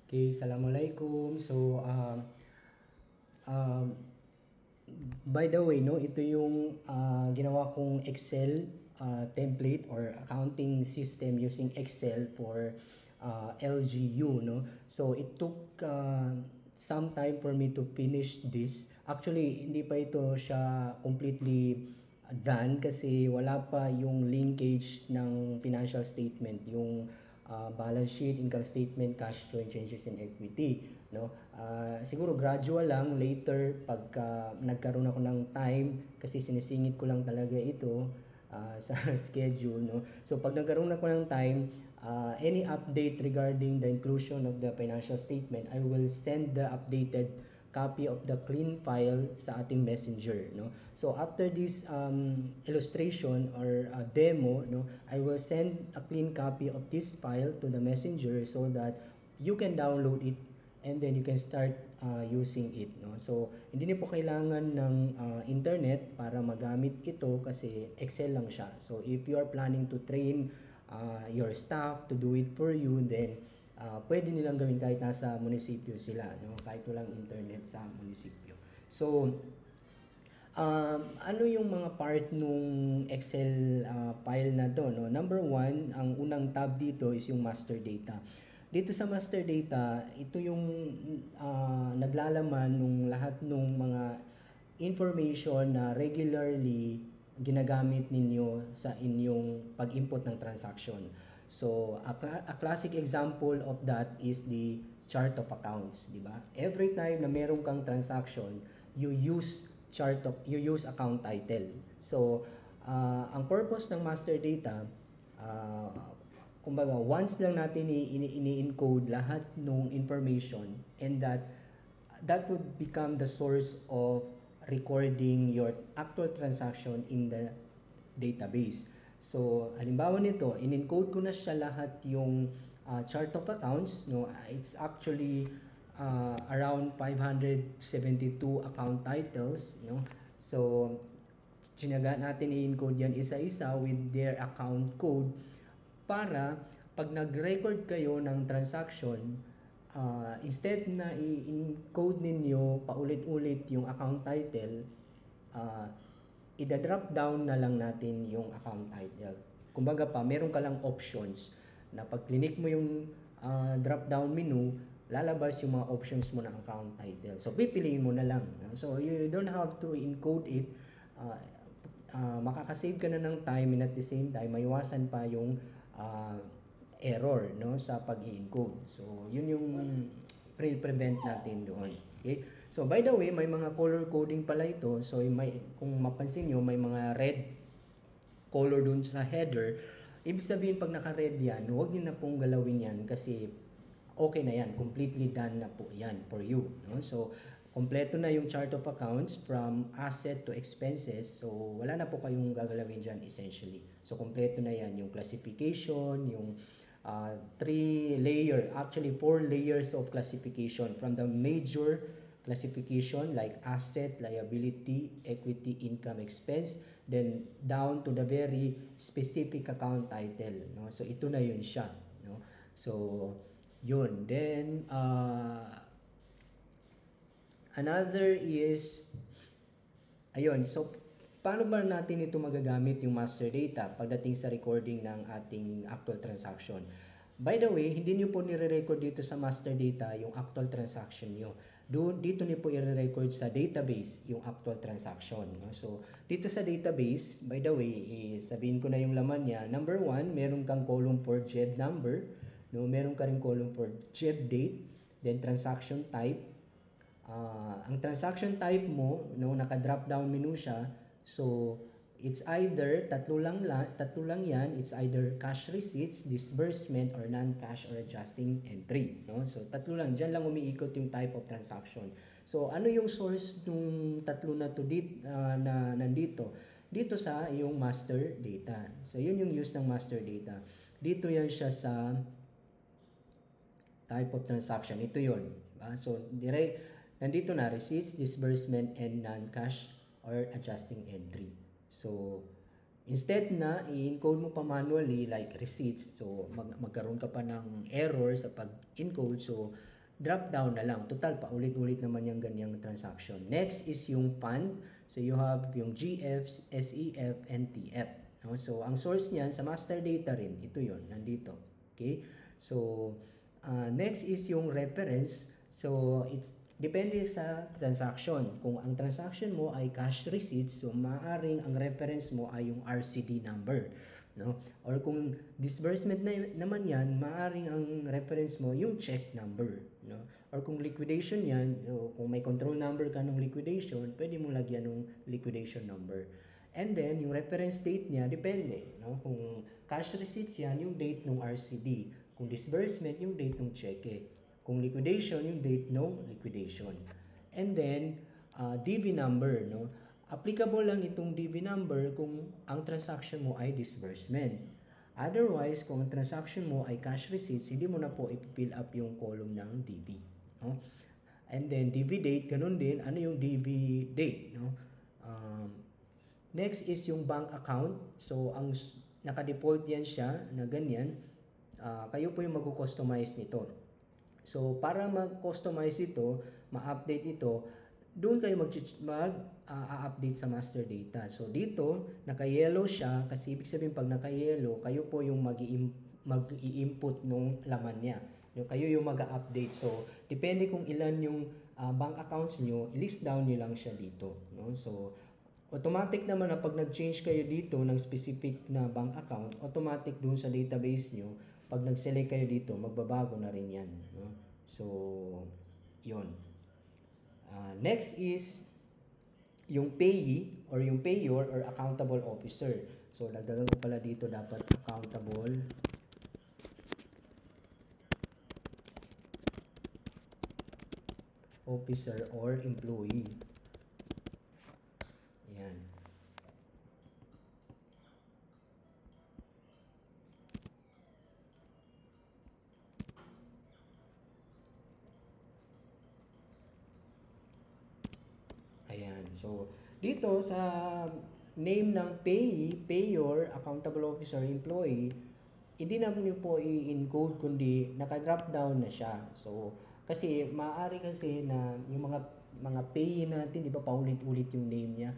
Okay, Assalamualaikum. Um, by the way, no, ito yung ginawa kong Excel template or accounting system using Excel for LGU, no. So it took some time for me to finish this. Actually, hindi pa ito siya completely done kasi wala pa yung linkage ng financial statement, yung balance sheet, income statement, cash flow, and changes in equity, no. Siguro gradual lang later pagka nagkaroon ako ng time kasi sinisingit ko lang talaga ito sa schedule, no. So pag nagkaroon ako ng time, any update regarding the inclusion of the financial statement, I will send the updated copy of the clean file sa ating messenger, no. So after this illustration or demo, no, I will send a clean copy of this file to the messenger so that you can download it and then you can start using it, no. So hindi niyo po kailangan ng internet para magamit ito kasi Excel lang siya. So if you are planning to train your staff to do it for you, then pwede nilang gawin kahit nasa munisipyo sila, no? Kahit walang internet sa munisipyo. So, ano yung mga part nung Excel file na to, no? Number one, ang unang tab dito is yung master data. Dito sa master data, ito yung naglalaman nung lahat nung mga information na regularly ginagamit ninyo sa inyong pag-input ng transaction. So, a classic example of that is the chart of accounts, di ba? Every time na meron kang transaction, you use account title. So, ang purpose ng master data, uh, kumbaga, once lang natin ini-encode lahat ng information and that would become the source of recording your actual transaction in the database. So, halimbawa nito, in-encode ko na siya lahat yung chart of accounts, no. It's actually around 572 account titles, no. So, sinaga natin i-encode yan isa-isa with their account code para pag nag-record kayo ng transaction, instead na i-encode ninyo paulit-ulit yung account title, i-drop down na lang natin yung account title. Kumbaga pa, meron ka lang options na pag click mo yung drop down menu, lalabas yung mga options mo ng account title. So, pipiliin mo na lang. No? So, you don't have to encode it. Makakasave ka na ng time and at the same time, maiwasan pa yung error, no, sa pag-i-encode. So, yun yung prevent natin doon. Okay? So, by the way, may mga color coding pala ito. So, kung mapansin nyo, may mga red color dun sa header. Ibig sabihin, pag naka-red yan, huwag nyo na pong galawin yan kasi okay na yan. Completely done na po yan for you. No? So, kompleto na yung chart of accounts from asset to expenses. So, wala na po kayong gagalawin dyan essentially. So, kompleto na yan. Yung classification, yung 3 layer, actually 4 layers of classification from the major classification like asset, liability, equity, income, expense, then down to the very specific account title, no. So ito na yun siya, no. So yun, then another is ayun. So paano ba natin ito magagamit yung master data pagdating sa recording ng ating actual transaction? By the way, hindi niyo po nire-record dito sa master data yung actual transaction niyo. Dito niyo po i-record sa database yung actual transaction. No? So, dito sa database, by the way, sabihin ko na yung laman niya. Number 1, meron kang column for JEB number. No? Meron ka rin column for JEB date. Then, transaction type. Ang transaction type mo, no, naka-drop down menu siya. So, it's either, tatlo lang yan, it's either cash receipts, disbursement, or non-cash or adjusting entry. No? So, tatlo lang. Diyan lang umiikot yung type of transaction. So, ano yung source ng tatlo na to na nandito? Dito sa yung master data. So, yun yung use ng master data. Dito yan siya sa type of transaction. Ito yun. So, nandito na receipts, disbursement, and non-cash or adjusting entry. So, instead na i-encode mo pa manually like receipts, so magkaroon ka pa ng error sa pag-encode. So, drop down na lang. Total, paulit-ulit naman yung ganyang transaction. Next is yung fund. So, you have yung GF, SEF, and TF. No? So, ang source niyan sa master data rin. Ito yon nandito. Okay? So, next is yung reference. So, it's depende sa transaction. Kung ang transaction mo ay cash receipts, so maaaring ang reference mo ay yung RCD number. No? Or kung disbursement naman yan, maaaring ang reference mo yung check number. No? Or kung liquidation yan, so kung may control number ka ng liquidation, pwede mo lagyan ng liquidation number. And then, yung reference date niya, depende. No? Kung cash receipts yan, yung date ng RCD. Kung disbursement, yung date ng cheque. Kung liquidation, yung date ng liquidation. And then, DV number. No? Applicable lang itong DV number kung ang transaction mo ay disbursement. Otherwise, kung ang transaction mo ay cash receipts, hindi mo na po i-fill up yung column ng DV. No? And then, DV date, ganun din. Ano yung DV date? No? Next is yung bank account. So, ang naka-default yan siya na ganyan. Kayo po yung mag-customize nito. So, para mag-customize ito, ma-update ito, doon kayo mag-update sa master data. So, dito, naka-yellow siya kasi ibig sabihin pag naka-yellow, kayo po yung mag-i-input nung laman niya. Kayo yung mag-update. So, depende kung ilan yung bank accounts nyo, list down nyo lang siya dito. No? So, automatic naman na pag nag-change kayo dito ng specific na bank account, automatic doon sa database nyo, pag nag-select kayo dito, magbabago na rin yan. No? So, yun. Next is yung payee or yung payor or accountable officer. So, dagdagan ko pala dito dapat accountable officer or employee. Yan. Ayan. So, dito sa name ng payee, payor, accountable officer, employee, hindi naman nyo po i-encode kundi naka-drop down na siya. So, kasi maaari kasi na yung mga payee natin, di ba, paulit-ulit yung name niya.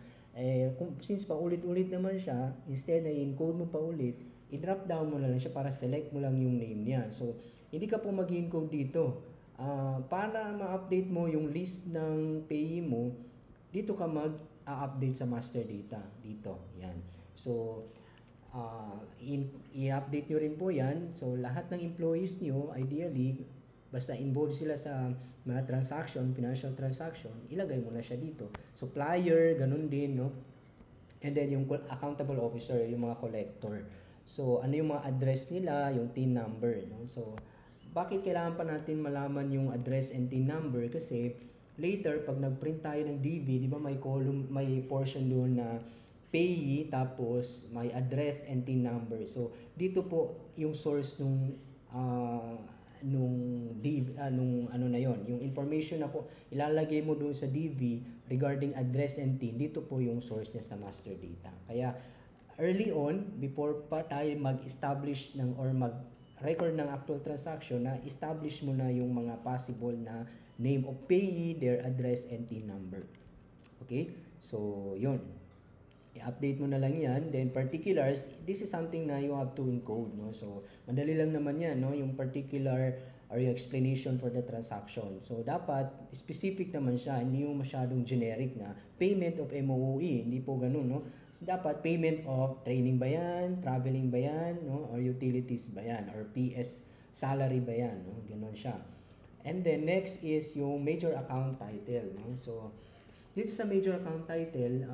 Since paulit-ulit naman siya, instead na i-encode mo pa ulit, i-drop down mo na lang siya para select mo lang yung name niya. So, hindi ka po mag-encode dito. Para ma-update mo yung list ng payee mo, dito ka mag-update sa master data. Dito, yan. So, i-update nyo rin po yan. So, lahat ng employees nyo, ideally, basta involved sila sa mga transaction, financial transaction, ilagay mo na siya dito. Supplier, ganun din, no? And then, yung accountable officer, yung mga collector. So, ano yung mga address nila, yung TIN number, no? So, bakit kailangan pa natin malaman yung address and TIN number? Kasi, later, pag nag-print tayo ng DB, di ba may column, may portion doon na payee, tapos may address and TIN number. So, dito po yung source nung ano na yon, yung information na po ilalagay mo doon sa DV regarding address and TIN, dito po yung source niya sa master data. Kaya early on, before pa tayo mag-establish ng or mag-record ng actual transaction, na establish mo na yung mga possible na name of payee, their address and TIN number. Okay? So, yun. I-update mo na lang yan. Then, particulars, this is something na you have to encode. No? So, madali lang naman yan. No? Yung particular or yung explanation for the transaction. So, dapat specific naman siya. Hindi yung masyadong generic na payment of MOE. Hindi po ganun. No? So, dapat payment of training ba yan? Traveling ba yan? No? Or utilities ba yan? Or PS salary ba yan? No? Ganun siya. And then, next is yung major account title. No? So, dito sa major account title,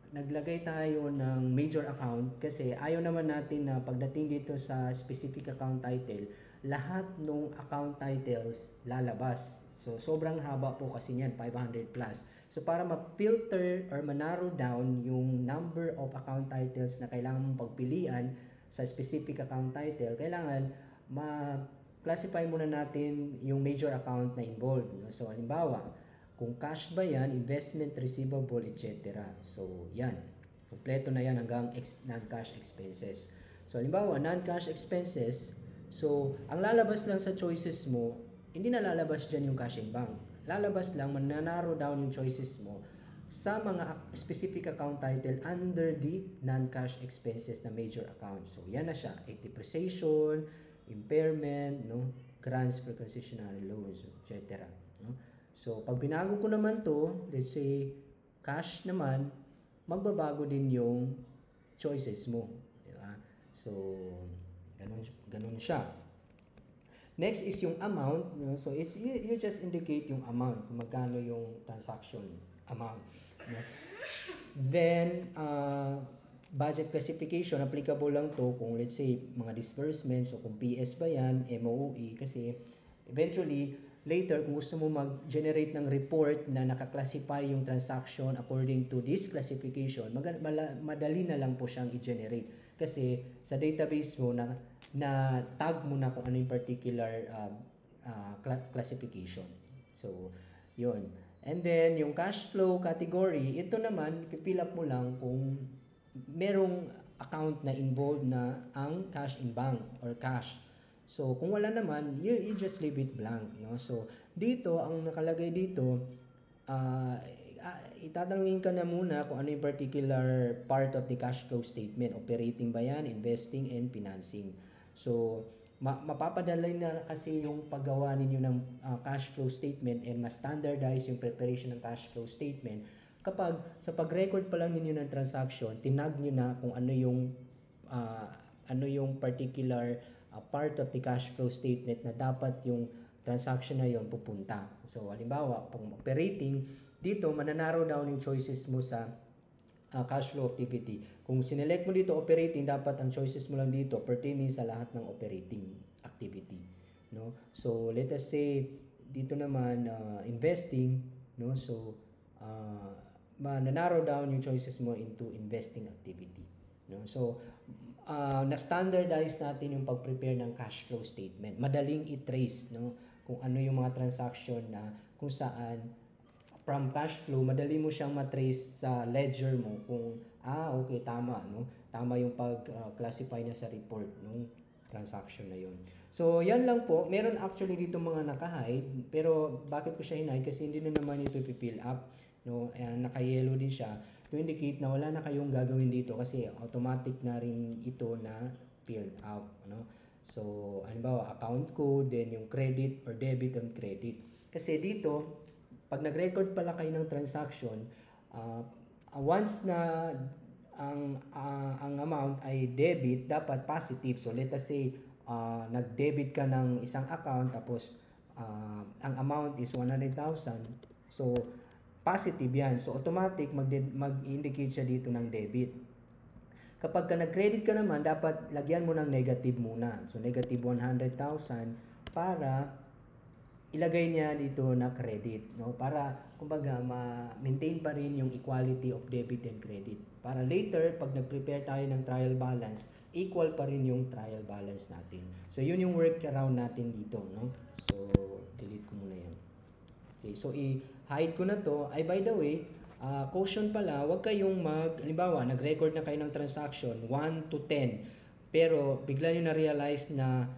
naglagay tayo ng major account kasi ayaw naman natin na pagdating dito sa specific account title, lahat ng account titles lalabas. So, sobrang haba po kasi niyan, 500 plus. So, para ma-filter or ma-narrow down yung number of account titles na kailangan mong pagpilian sa specific account title, kailangan ma-classify muna natin yung major account na involved. So, halimbawa, kung cash ba yan, investment, receivable, etc. So, yan. Kompleto na yan hanggang non-cash expenses. So, halimbawa, non-cash expenses. So, ang lalabas lang sa choices mo, hindi na lalabas dyan yung cash in bank. Lalabas lang, mananarrow down yung choices mo sa mga specific account title under the non-cash expenses na major account. So, yan na siya. Depreciation, impairment, no? Grants for concessionary loans, etc. No? So, pag binago ko naman to, let's say, cash naman, magbabago din yung choices mo. Diba? So, ganun siya. Next is yung amount. No? So, you just indicate yung amount, kung magkano yung transaction amount. No? Then, budget classification, applicable lang to kung let's say mga disbursements o kung PS ba yan, MOE, kasi eventually, later, kung gusto mo mag-generate ng report na nakaklasify yung transaction according to this classification, madali na lang po siyang i-generate. Kasi sa database mo, na tag mo na kung ano yung particular classification. So, yun. And then, yung cash flow category, ito naman, fill up mo lang kung merong account na involved na ang cash in bank or cash. So, kung wala naman, you just leave it blank, no? So, dito, ang nakalagay dito, itatanungin ka na muna kung ano yung particular part of the cash flow statement. Operating ba yan, investing, and financing. So, mapapadala na kasi yung paggawa ninyo ng cash flow statement and ma-standardize yung preparation ng cash flow statement kapag sa pag-record pa lang ninyo ng transaction, tinag nyo na kung ano yung particular part of the cash flow statement na dapat yung transaction na yon pupunta. So, halimbawa, kung operating, dito mananarrow down yung choices mo sa cash flow activity. Kung sinelect mo dito operating, dapat ang choices mo lang dito pertaining sa lahat ng operating activity, no? So let us say dito naman investing, no? So na-narrow down yung choices mo into investing activity, no? So na-standardize natin yung pag-prepare ng cash flow statement. Madaling i-trace, no? Kung ano yung mga transaction na kung saan from cash flow, madali mo siyang matrace sa ledger mo kung, okay, tama, no? Tama yung pag-classify na sa report ng transaction na yun. So, yan lang po. Meron actually dito mga naka-hide, pero bakit ko siya hinide? Kasi hindi na naman ito i-fill up, no? Naka-yellow din siya to indicate na wala na kayong gagawin dito kasi automatic na rin ito na filled out, no? So, halimbawa, account code, then yung credit or debit and credit. Kasi dito, pag nag-record pala kayo ng transaction, once na ang amount ay debit, dapat positive. So let us say nag-debit ka ng isang account tapos ang amount is 100,000. So positive yan. So automatic mag-indicate siya dito ng debit. Kapag ka nag-credit ka naman, dapat lagyan mo ng negative muna. So negative 100,000 para ilagay niya dito na credit, no? Para kumbaga ma-maintain pa rin yung equality of debit and credit. Para later pag nag-prepare tayo ng trial balance, equal pa rin yung trial balance natin. So yun yung workaround natin dito, no? So delete ko muna yan. Okay, so i-hide ko na to. Ay, by the way, caution pala, wag kayong halimbawa, nag-record na kayo ng transaction 1 to 10, pero bigla nyo na-realize na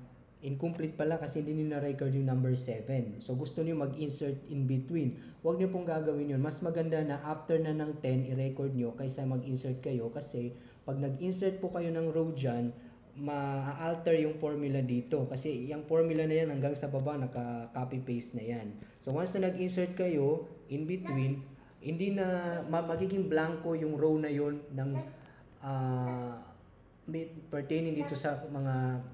incomplete pala kasi hindi nyo na-record yung number 7. So, gusto nyo mag-insert in between. Huwag nyo pong gagawin yun. Mas maganda na after na ng 10, i-record nyo kaysa mag-insert kayo. Kasi, pag nag-insert po kayo ng row dyan, ma-alter yung formula dito. Kasi, yung formula na yan hanggang sa baba, naka-copy-paste na yan. So, once na nag-insert kayo, in between, hindi na, magiging blanco yung row na yun ng pertaining dito sa mga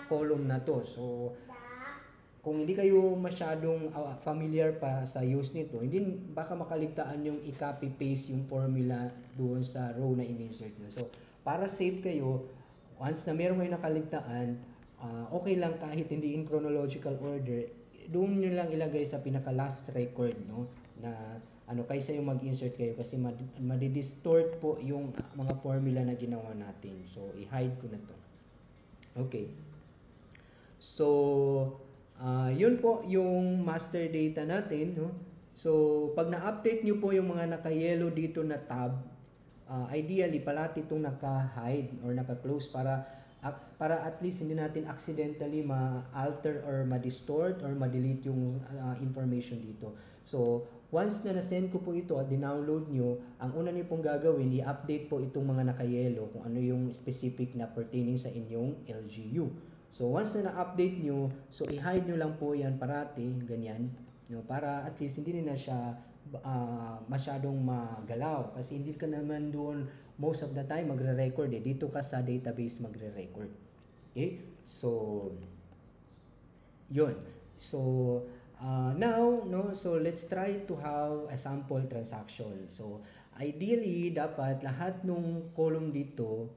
column na to. So, kung hindi kayo masyadong familiar pa sa use nito, hindi baka makaligtaan yung i-copy paste yung formula doon sa row na in-insert nyo. So, para safe kayo, once na meron kayo nakaligtaan, okay lang kahit hindi in chronological order, doon nyo lang ilagay sa pinaka last record, no? Na kaysa yung mag-insert kayo kasi madi-distort po yung mga formula na ginawa natin. So, i-hide ko na to. Okay. So, yun po yung master data natin, no? So, pag na-update nyo po yung mga naka-yellow dito na tab, ideally, palati itong naka-hide or naka-close para para at least hindi natin accidentally ma-alter or ma-distort or ma-delete yung information dito. So, once na na-send ko po ito at dinownload nyo, ang una niyo pong gagawin, i-update po itong mga nakayelo kung ano yung specific na pertaining sa inyong LGU. So, once na na-update nyo, so i-hide nyo lang po yan parati, ganyan, no, para at least hindi na siya masyadong magalaw kasi hindi ka naman doon most of the time magre-record dito ka sa database magre-record. Okay, so yun. So now, no, so let's try to have a sample transaction. So ideally dapat lahat nung column dito,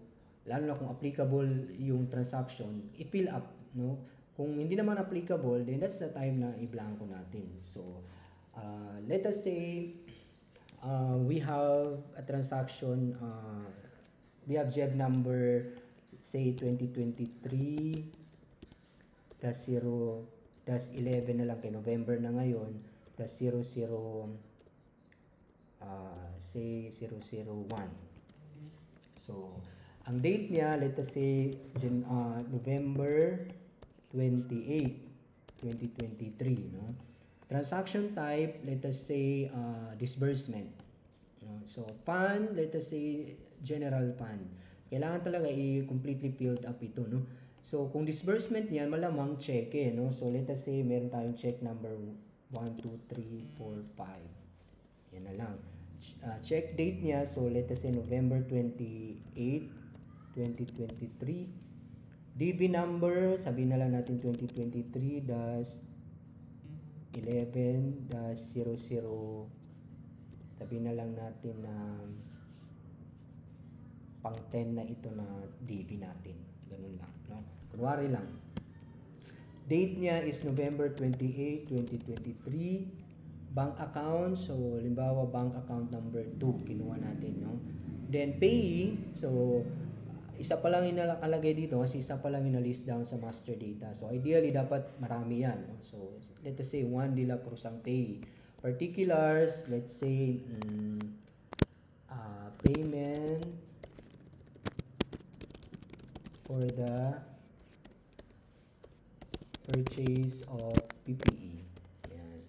lalo na kung applicable yung transaction, i-fill up, no. Kung hindi naman applicable, then that's the time na i-blanko natin. So let us say we have a transaction, we have JEB number say 2023-0-11 na lang kay November na ngayon, -00 say 001. So ang date niya, let us say November 28, 2023, no? Transaction type, let us say disbursement. No? So fund, let us say general fund. Kailangan talaga i-completely filled up ito, no? So kung disbursement niyan, malamang check no? So let us say meron tayong check number 1, 2, 3, 4, 5. Yan na lang. Check date niya, so let us say November 28, 2023. DB number, sabihin na lang natin 2023-11-00, sabihin na lang natin na pang 10 na ito na DB natin. Ganun lang, no? Kunwari lang. Date niya is November 28, 2023. Bank account, so limbawa bank account number 2, kinuha natin, no? Then payee, so isa pa lang inakalagay dito kasi isa pa lang ina-list down sa master data. So ideally dapat marami yan, no? So let us say Juan de la Cruz ang payee. Particulars, let's say payment for the purchase of PPE. Yan.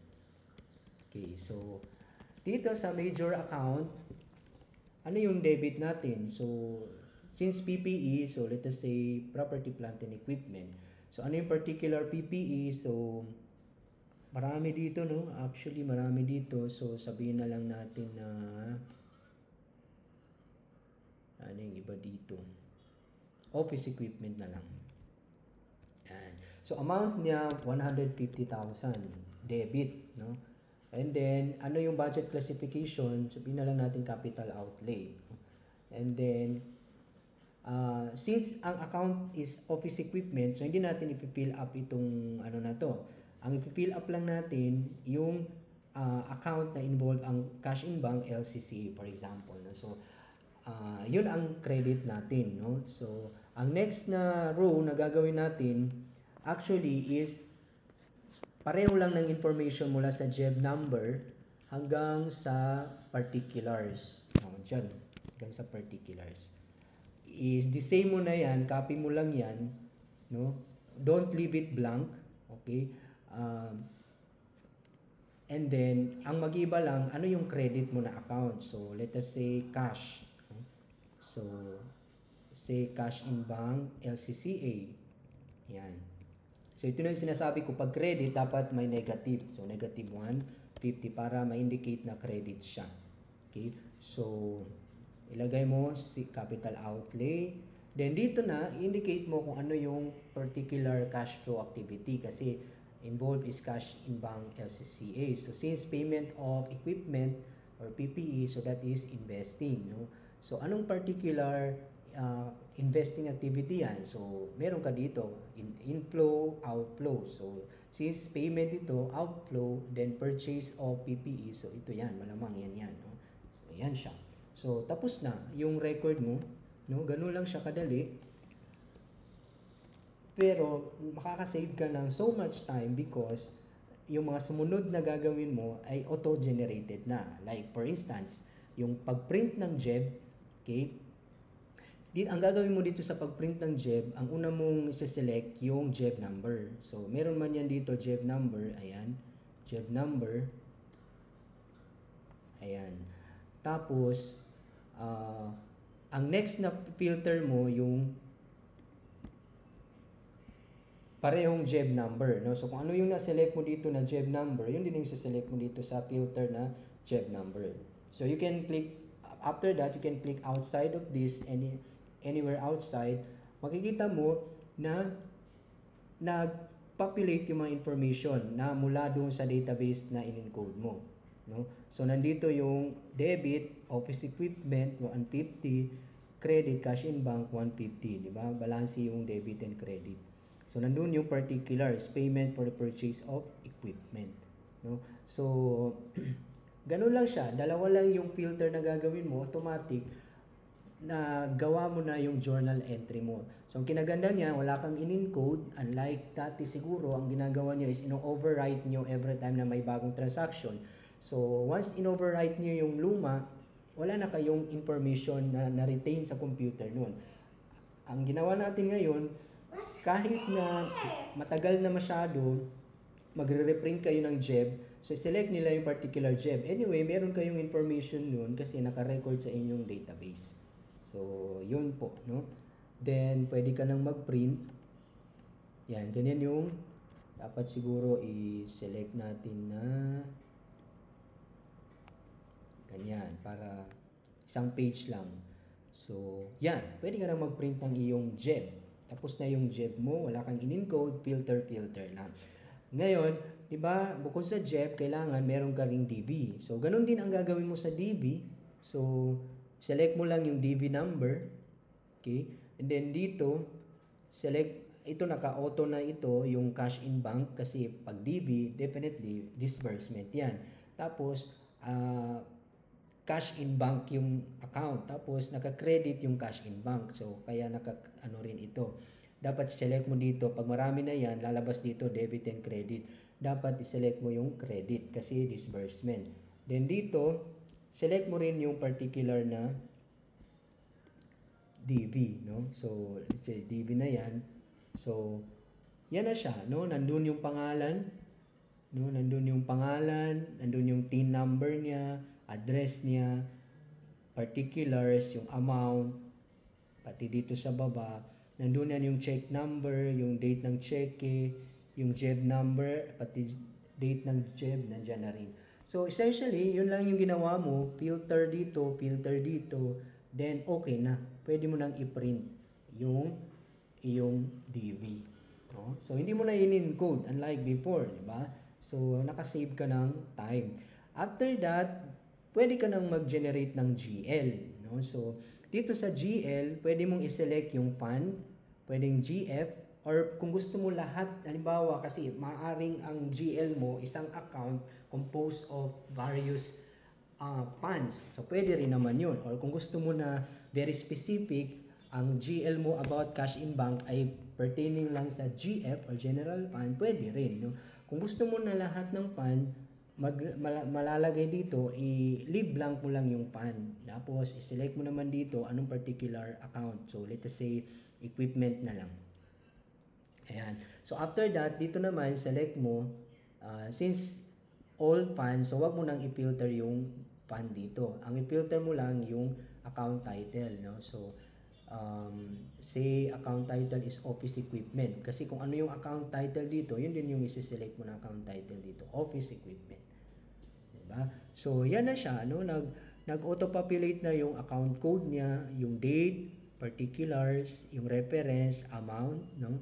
Okay, so dito sa major account, ano yung debit natin? So since PPE, so let us say property, plant and equipment. So ano yung particular PPE? So marami dito, no? Actually marami dito. So sabihin na lang natin na ano yung iba dito? Office equipment na lang. Yan. So amount niya 150,000 debit, no? And then ano yung budget classification? Sabihin na lang natin capital outlay. And then since ang account is office equipment, so hindi natin ipi-fill up itong ano na to. Ang ipi-fill up lang natin yung account na involved ang cash in bank LCCA, for example, no? So yun ang credit natin, no? So ang next na row na gagawin natin actually is pareho lang ng information mula sa JEB number hanggang sa particulars. Diyan, hanggang sa particulars. Is the same mo na yan, copy mo lang yan, no? Don't leave it blank, okay? And then, ang mag-iba lang, ano yung credit mo na account? So, let us say cash. So, say cash in bank, LCCA. Yan. So, ito na yung sinasabi ko, pag credit, dapat may negative. So, negative 150 para ma-indicate na credit siya. Okay? So, ilagay mo si capital outlay. Then dito na, indicate mo kung ano yung particular cash flow activity kasi involved is cash in bank LCCA. So since payment of equipment or PPE, so that is investing, no? So anong particular investing activity yan? So meron ka dito, inflow, outflow. So since payment ito, outflow, then purchase of PPE, so ito yan, malamang yan, no? So yan siya. So, tapos na yung record mo, no? Ganun lang siya kadali. Pero, makakasave ka ng so much time because yung mga sumunod na gagawin mo ay auto-generated na. Like, for instance, yung pag-print ng JEB, okay? Ang gagawin mo dito sa pag-print ng JEB, ang una mong select yung JEB number. So, meron man yan dito, JEB number. Ayan. JEB number. Ayan. Tapos, ang next na filter mo yung parehong JEB number, no? So kung ano yung na-select mo dito na JEB number, yun din yung select mo dito sa filter na JEB number. So you can click, after that, you can click outside of this, anywhere outside, makikita mo na nag-populate yung mga information na mula doon sa database na in-encode mo. No? So nandito yung debit, office equipment, 150, credit, cash in bank, 150. Di ba? Balance yung debit and credit. So nandun yung particulars, payment for the purchase of equipment. No? So, ganun lang siya. Dalawa lang yung filter na gagawin mo, automatic, na gawa mo na yung journal entry mo. So, ang kinaganda niya, wala kang in-encode. Unlike dati siguro, ang ginagawa niyo is ino-overwrite niyo every time na may bagong transaction. So, once in-overwrite niyo yung luma, wala na kayong information na na-retain sa computer nun. Ang ginawa natin ngayon, kahit na matagal na masyado, magre-reprint kayo ng JEB, so select nila yung particular JEB. Anyway, meron kayong information nun kasi naka-record sa inyong database. So, yun po, no? Then, pwede ka nang mag-print. Yan, ganyan yung dapat siguro i-select natin na ganyan, para isang page lang. So, yan, pwede ka nang mag-print ng iyong JEB. Tapos na yung JEB mo, wala kang in-encode, filter lang. Ngayon, di ba, bukod sa JEB, kailangan meron ka ring DB. So, ganun din ang gagawin mo sa DB. So, select mo lang yung DB number. Okay? And then dito, select, ito naka-auto na ito, yung cash in bank. Kasi pag DB, definitely, disbursement yan. Tapos, cash in bank yung account. Tapos, naka-credit yung cash in bank. So, kaya ano rin ito. Dapat select mo dito. Pag marami na yan, lalabas dito debit and credit. Dapat i-select mo yung credit kasi disbursement. Then dito, select mo rin yung particular na DB, no? So, let's say DB na yan. So, yan na siya, no? Nandun yung pangalan, no? Nandun yung pangalan, nandun yung TIN number niya, address niya, particulars, yung amount, pati dito sa baba, nandun yan yung check number, yung date ng cheque, yung JEB number, pati date ng JEB, nandyan na rin. So, essentially, yun lang yung ginawa mo, filter dito, then okay na. Pwede mo nang i-print yung iyong DV. No? So, hindi mo na in-encode, unlike before, di ba? So, nakasave ka ng time. After that, pwede ka nang mag-generate ng GL. No? So, dito sa GL, pwede mong i-select yung fund, pwedeng GF, or kung gusto mo lahat, halimbawa kasi maaaring ang GL mo, isang account composed of various funds. So, pwede rin naman yun. Or kung gusto mo na very specific, ang GL mo about cash in bank ay pertaining lang sa GF or general fund, pwede rin. No? Kung gusto mo na lahat ng fund, malalagay dito, i-leave blank mo lang yung fund. Tapos, i-select mo naman dito anong particular account. So, let us say, equipment na lang. Ayan. So, after that, dito naman, select mo, since all funds, so wag mo nang i-filter yung fund dito. Ang i-filter mo lang yung account title, no? So, say account title is office equipment. Kasi kung ano yung account title dito, yun din yung isi-select mo na account title dito, office equipment. Diba? So, yan na siya, no? Nag-auto-populate na yung account code niya, yung date, particulars, yung reference, amount, no?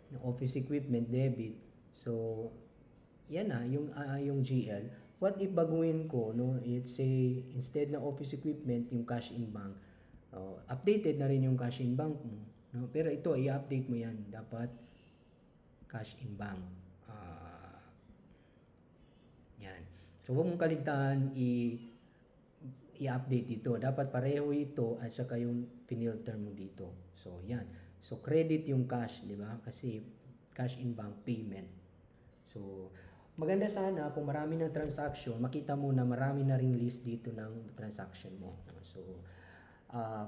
Ng office equipment, debit. So, yan na, yung GL. What if baguhin ko, no? It's say, instead na office equipment, yung cash in bank. Updated na rin yung cash in bank mo. No? Pero ito, i-update mo yan. Dapat cash in bank. Yan. So, huwag mong kaligtaan i-update ito. Dapat pareho ito at saka yung pinilter mo dito. So, yan. So, credit yung cash, di ba? Kasi cash in bank payment. So, maganda sana kung marami ng transaction, makita mo na marami na ring list dito ng transaction mo. So,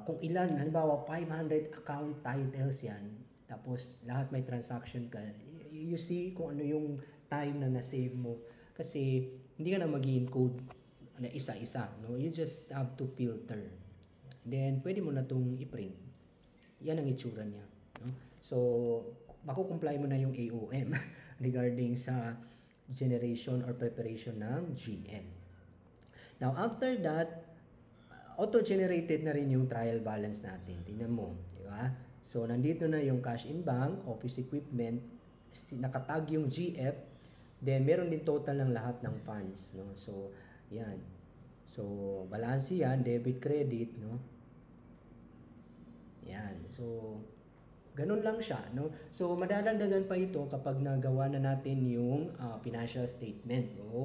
kung ilan, halimbawa 500 account titles yan, tapos lahat may transaction ka, you see kung ano yung time na na-save mo. Kasi hindi ka na mag-encode na isa-isa, no? You just have to filter. Then, pwede mo na itong i-print. Yan ang itsura niya. No? So, makukomply mo na yung AOM regarding sa generation or preparation ng GL. Now, after that, auto-generated na rin yung trial balance natin. Tingnan mo, di ba? So, nandito na yung cash in bank, office equipment, nakatag yung GF, then meron din total ng lahat ng funds, no? So, yan. So, balance yan, debit, credit, no? Yan. So, ganun lang siya, no? So, madadagdagan pa ito kapag nagawa na natin yung financial statement, no?